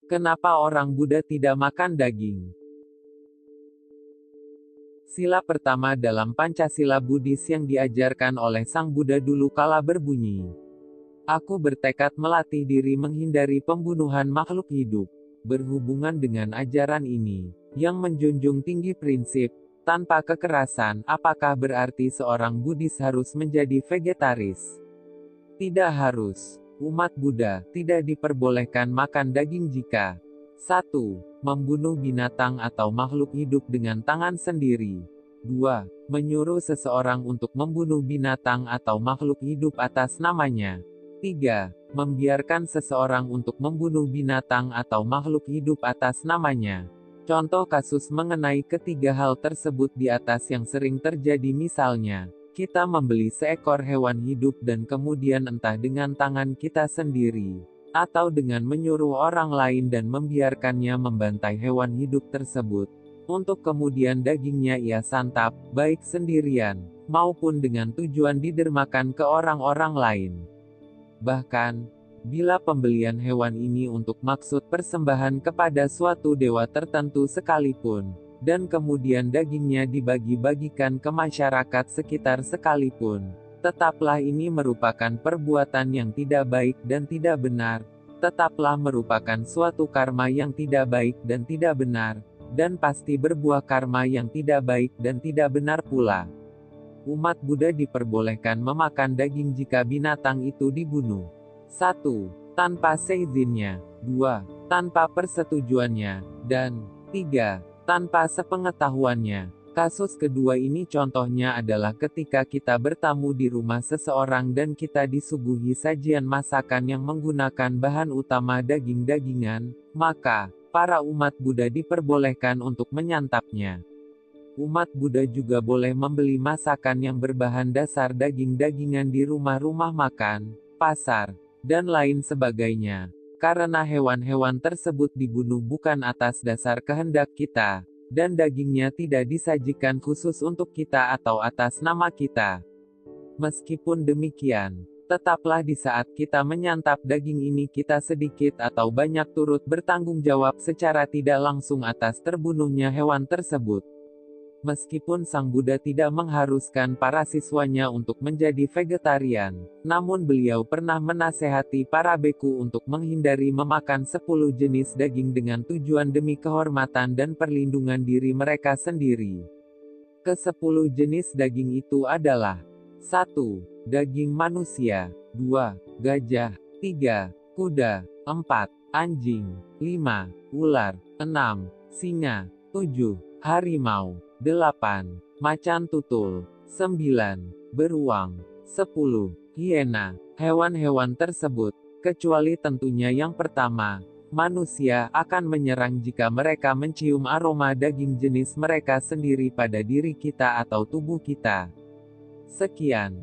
Kenapa orang Buddha tidak makan daging? Sila pertama dalam Pancasila Buddhis yang diajarkan oleh Sang Buddha dulu kala berbunyi, "Aku bertekad melatih diri menghindari pembunuhan makhluk hidup." Berhubungan dengan ajaran ini, yang menjunjung tinggi prinsip, tanpa kekerasan, apakah berarti seorang Buddhis harus menjadi vegetaris? Tidak harus. Umat Buddha tidak diperbolehkan makan daging jika 1. Membunuh binatang atau makhluk hidup dengan tangan sendiri. 2. Menyuruh seseorang untuk membunuh binatang atau makhluk hidup atas namanya. 3. Membiarkan seseorang untuk membunuh binatang atau makhluk hidup atas namanya. Contoh kasus mengenai ketiga hal tersebut di atas yang sering terjadi misalnya, kita membeli seekor hewan hidup dan kemudian entah dengan tangan kita sendiri, atau dengan menyuruh orang lain dan membiarkannya membantai hewan hidup tersebut, untuk kemudian dagingnya ia santap, baik sendirian, maupun dengan tujuan didermakan ke orang-orang lain. Bahkan, bila pembelian hewan ini untuk maksud persembahan kepada suatu dewa tertentu sekalipun, dan kemudian dagingnya dibagi-bagikan ke masyarakat sekitar sekalipun, tetaplah ini merupakan perbuatan yang tidak baik dan tidak benar, tetaplah merupakan suatu karma yang tidak baik dan tidak benar, dan pasti berbuah karma yang tidak baik dan tidak benar pula. Umat Buddha diperbolehkan memakan daging jika binatang itu dibunuh. 1. Tanpa seizinnya. 2. Tanpa persetujuannya. Dan 3. Tanpa sepengetahuannya. Kasus kedua ini contohnya adalah ketika kita bertamu di rumah seseorang dan kita disuguhi sajian masakan yang menggunakan bahan utama daging-dagingan, maka para umat Buddha diperbolehkan untuk menyantapnya. Umat Buddha juga boleh membeli masakan yang berbahan dasar daging-dagingan di rumah-rumah makan, pasar, dan lain sebagainya. Karena hewan-hewan tersebut dibunuh bukan atas dasar kehendak kita, dan dagingnya tidak disajikan khusus untuk kita atau atas nama kita. Meskipun demikian, tetaplah di saat kita menyantap daging ini kita sedikit atau banyak turut bertanggung jawab secara tidak langsung atas terbunuhnya hewan tersebut. Meskipun Sang Buddha tidak mengharuskan para siswanya untuk menjadi vegetarian, namun beliau pernah menasehati para beku untuk menghindari memakan 10 jenis daging dengan tujuan demi kehormatan dan perlindungan diri mereka sendiri. Ke-10 jenis daging itu adalah 1. Daging manusia. 2. Gajah. 3. Kuda. 4. Anjing. 5. Ular. 6. Singa. 7. Harimau. 8. Macan tutul. 9. Beruang. 10. Hiena. Hewan-hewan tersebut, kecuali tentunya yang pertama, manusia, akan menyerang jika mereka mencium aroma daging jenis mereka sendiri pada diri kita atau tubuh kita. Sekian.